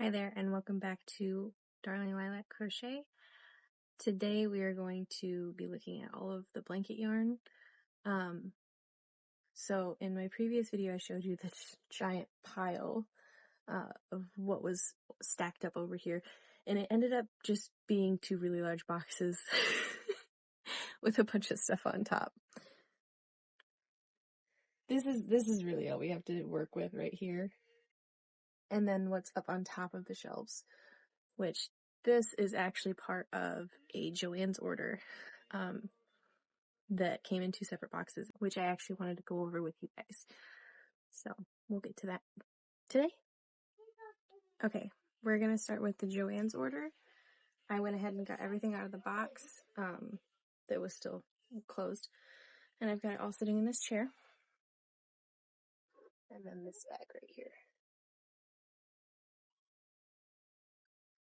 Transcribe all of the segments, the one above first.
Hi there and welcome back to Darling Lilac Crochet. Today we are going to be looking at all of the blanket yarn. So in my previous video I showed you this giant pile of what was stacked up over here, and it ended up just being two really large boxes with a bunch of stuff on top. This is really all we have to work with right here. And then what's up on top of the shelves, which this is actually part of a Joann's order that came in two separate boxes, which I actually wanted to go over with you guys. So we'll get to that today. Okay, we're going to start with the Joann's order. I went ahead and got everything out of the box that was still closed. And I've got it all sitting in this chair. And then this bag right here.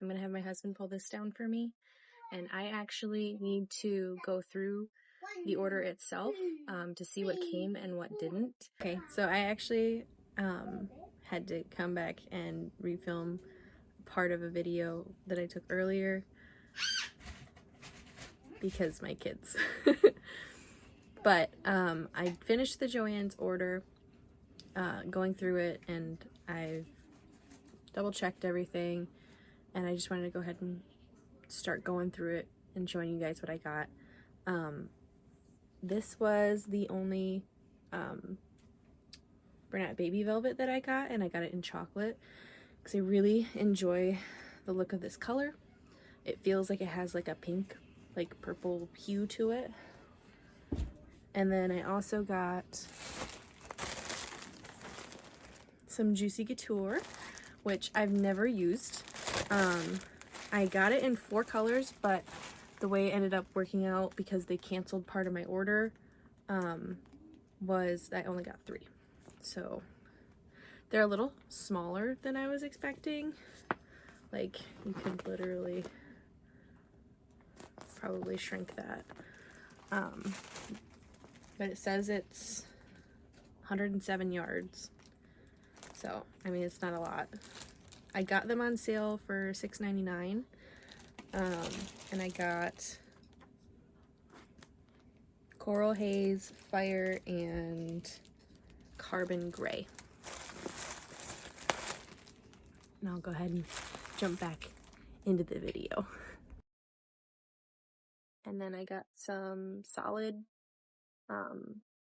I'm going to have my husband pull this down for me. And I actually need to go through the order itself to see what came and what didn't. Okay, so I actually had to come back and refilm part of a video that I took earlier because my kids. But I finished the Joann's order, going through it, and I've double checked everything, and I just wanted to go ahead and start going through it and showing you guys what I got. This was the only Bernat Baby Velvet that I got, and I got it in chocolate because I really enjoy the look of this color. It feels like it has like a pink, like purple hue to it. And then I also got some Juicy Couture, which I've never used. I got it in 4 colors, but the way it ended up working out, because they canceled part of my order, was I only got 3. So they're a little smaller than I was expecting. Like, you could literally probably shrink that. But it says it's 107 yards. So, I mean, it's not a lot. I got them on sale for $6.99. And I got Coral Haze, Fire, and Carbon Gray. And I'll go ahead and jump back into the video. And then I got some solid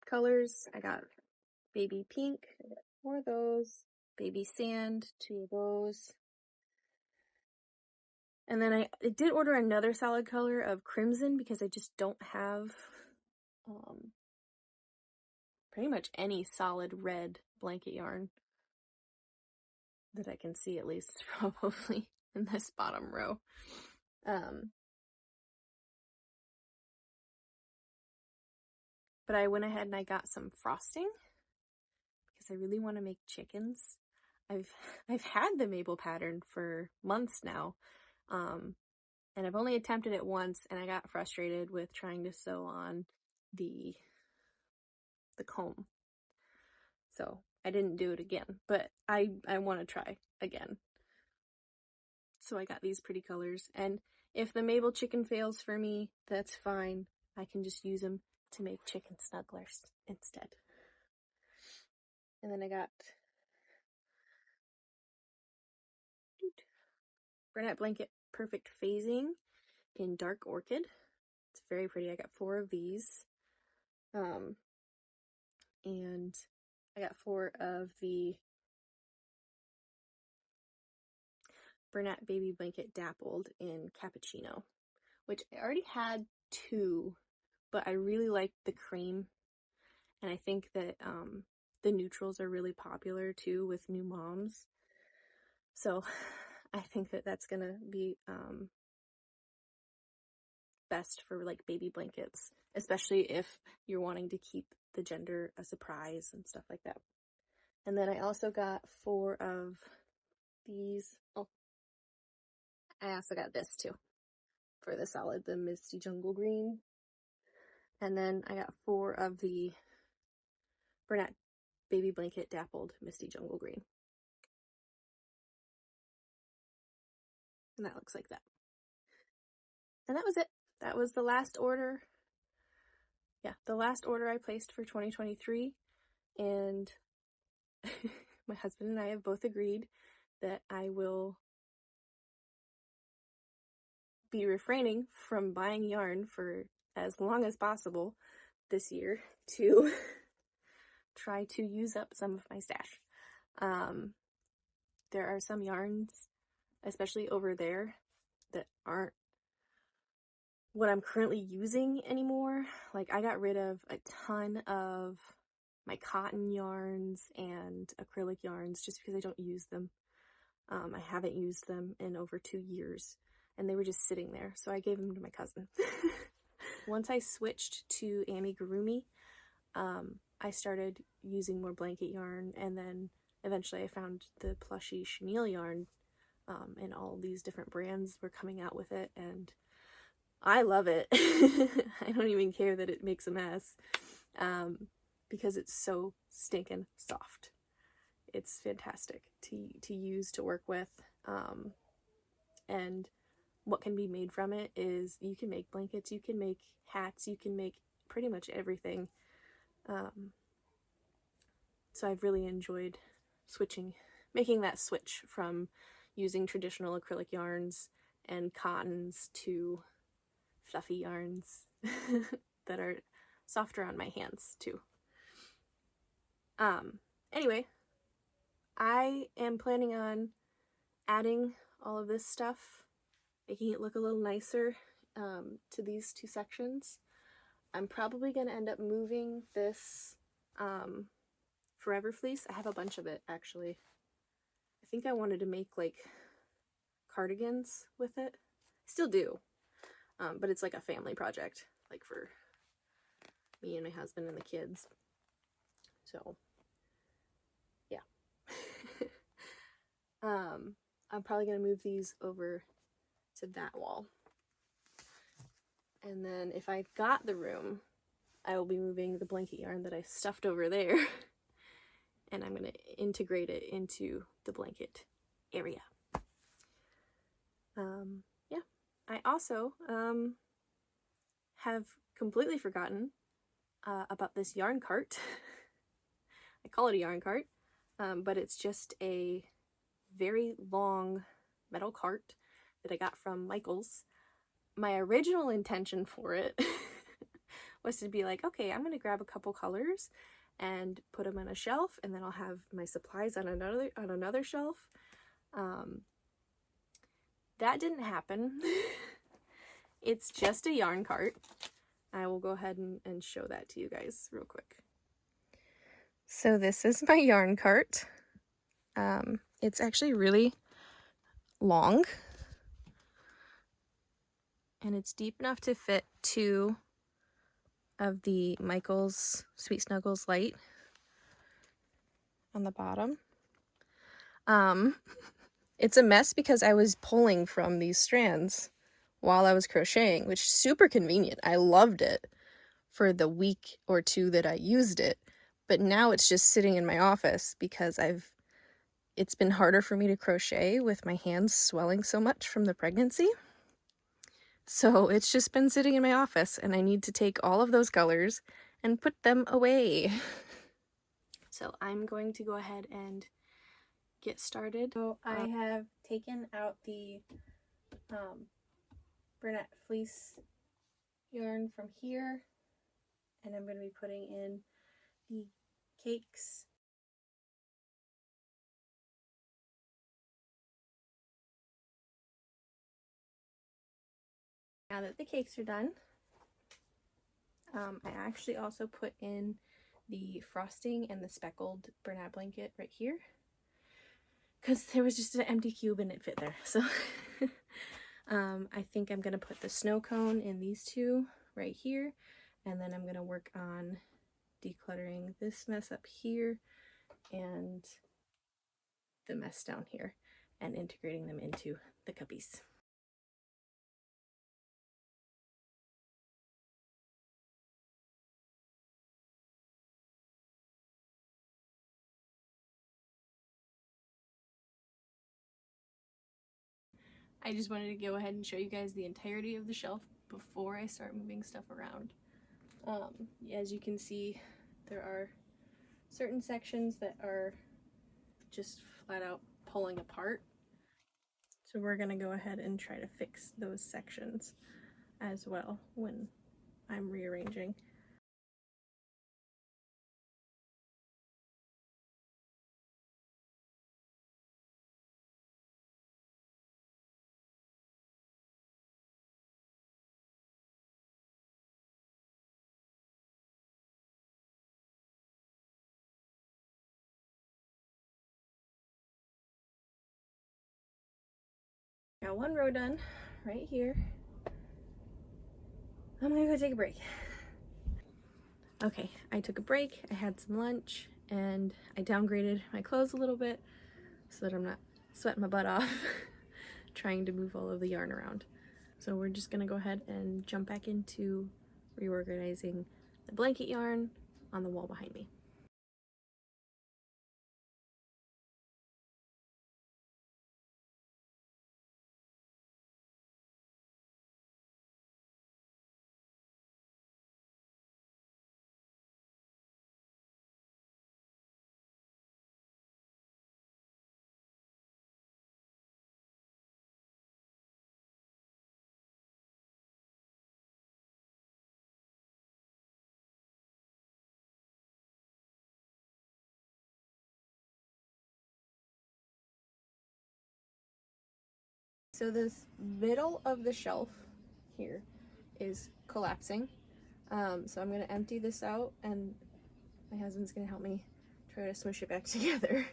colors. I got Baby Pink, I got 4 of those. Baby Sand, 2 of those. And then I did order another solid color of Crimson because I just don't have pretty much any solid red blanket yarn that I can see, at least probably in this bottom row. But I went ahead and I got some frosting because I really want to make chickens. I've had the maple pattern for months now, and I've only attempted it once, and I got frustrated with trying to sew on the comb. So I didn't do it again, but I want to try again. So I got these pretty colors, and if the maple chicken fails for me, that's fine. I can just use them to make chicken snugglers instead. And then I got Bernat Blanket Perfect Phasing in Dark Orchid. It's very pretty. I got 4 of these. And I got 4 of the Bernat Baby Blanket Dappled in Cappuccino, which I already had 2, but I really liked the cream, and I think that the neutrals are really popular too with new moms. So I think that that's gonna be best for like baby blankets, especially if you're wanting to keep the gender a surprise and stuff like that. And then I also got 4 of these. Oh, I also got this too for the solid, the Misty Jungle Green. And then I got 4 of the Bernat Baby Blanket Dappled Misty Jungle Green. And that looks like that. And that was it. That was the last order. Yeah, the last order I placed for 2023. And my husband and I have both agreed that I will be refraining from buying yarn for as long as possible this year to try to use up some of my stash. There are some yarns, especially over there, that aren't what I'm currently using anymore. Like, I got rid of a ton of my cotton yarns and acrylic yarns just because I don't use them. I haven't used them in over 2 years, and they were just sitting there, so I gave them to my cousin. Once I switched to amigurumi, I started using more blanket yarn, and then eventually I found the plushy chenille yarn, and all these different brands were coming out with it, and I love it. I don't even care that it makes a mess, because it's so stinking soft. It's fantastic to use, to work with, and what can be made from it is you can make blankets, you can make hats, you can make pretty much everything. So I've really enjoyed making that switch from using traditional acrylic yarns and cottons to fluffy yarns that are softer on my hands too. Anyway, I am planning on adding all of this stuff, making it look a little nicer, to these two sections. I'm probably going to end up moving this Forever Fleece. I have a bunch of it, actually. I think I wanted to make like cardigans with it. Still do, but it's like a family project, like for me and my husband and the kids. So yeah. I'm probably going to move these over to that wall. And then if I've got the room, I will be moving the blanket yarn that I stuffed over there, and I'm going to integrate it into the blanket area. Yeah. I also have completely forgotten about this yarn cart. I call it a yarn cart, but it's just a very long metal cart that I got from Michael's. My original intention for it was to be like, okay, I'm going to grab a couple colors and put them on a shelf, and then I'll have my supplies on another shelf. That didn't happen. It's just a yarn cart. I will go ahead and show that to you guys real quick. So this is my yarn cart. It's actually really long, and it's deep enough to fit 2 of the Michael's Sweet Snuggles Light on the bottom. It's a mess because I was pulling from these strands while I was crocheting, which is super convenient. I loved it for the week or 2 that I used it, but now it's just sitting in my office because it's been harder for me to crochet with my hands swelling so much from the pregnancy. So it's just been sitting in my office, and I need to take all of those colors and put them away. So I'm going to go ahead and get started. So I have taken out the Burnett Fleece yarn from here, and I'm going to be putting in the cakes. Now that the cakes are done, I actually also put in the frosting and the speckled Bernat blanket right here, because there was just an empty cube and it fit there. So I think I'm going to put the snow cone in these 2 right here, and then I'm going to work on decluttering this mess up here and the mess down here and integrating them into the cuppies. I just wanted to go ahead and show you guys the entirety of the shelf before I start moving stuff around. As you can see, there are certain sections that are just flat out pulling apart. So we're gonna go ahead and try to fix those sections as well when I'm rearranging. Got one row done right here. I'm gonna go take a break. Okay, I took a break, I had some lunch, and I downgraded my clothes a little bit so that I'm not sweating my butt off trying to move all of the yarn around. So we're just gonna go ahead and jump back into reorganizing the blanket yarn on the wall behind me. So this middle of the shelf here is collapsing. So I'm gonna empty this out and my husband's gonna help me try to smush it back together.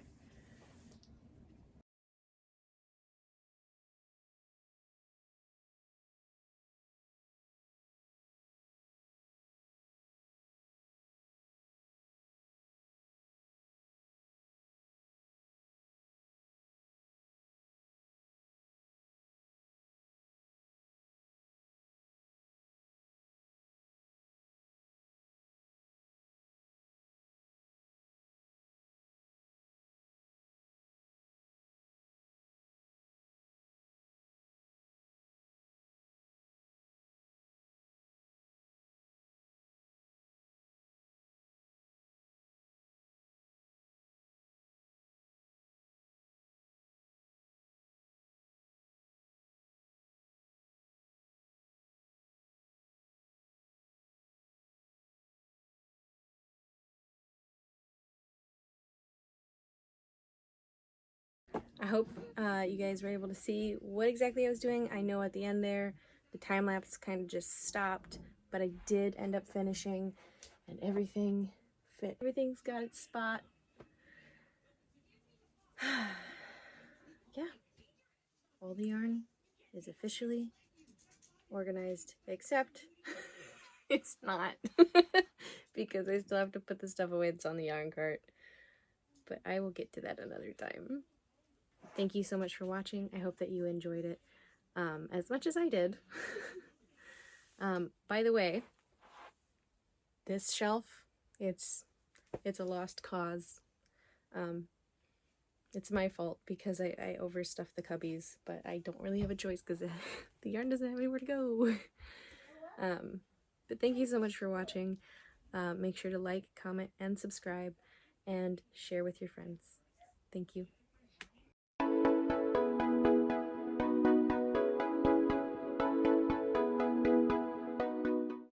I hope you guys were able to see what exactly I was doing. I know at the end there, the time lapse kind of just stopped, but I did end up finishing and everything fit. Everything's got its spot. Yeah, all the yarn is officially organized, except it's not because I still have to put the stuff away that's on the yarn cart, but I will get to that another time. Thank you so much for watching. I hope that you enjoyed it as much as I did. By the way, this shelf, it's a lost cause. It's my fault because I overstuffed the cubbies, but I don't really have a choice because the yarn doesn't have anywhere to go. But thank you so much for watching. Make sure to like, comment, and subscribe, and share with your friends. Thank you.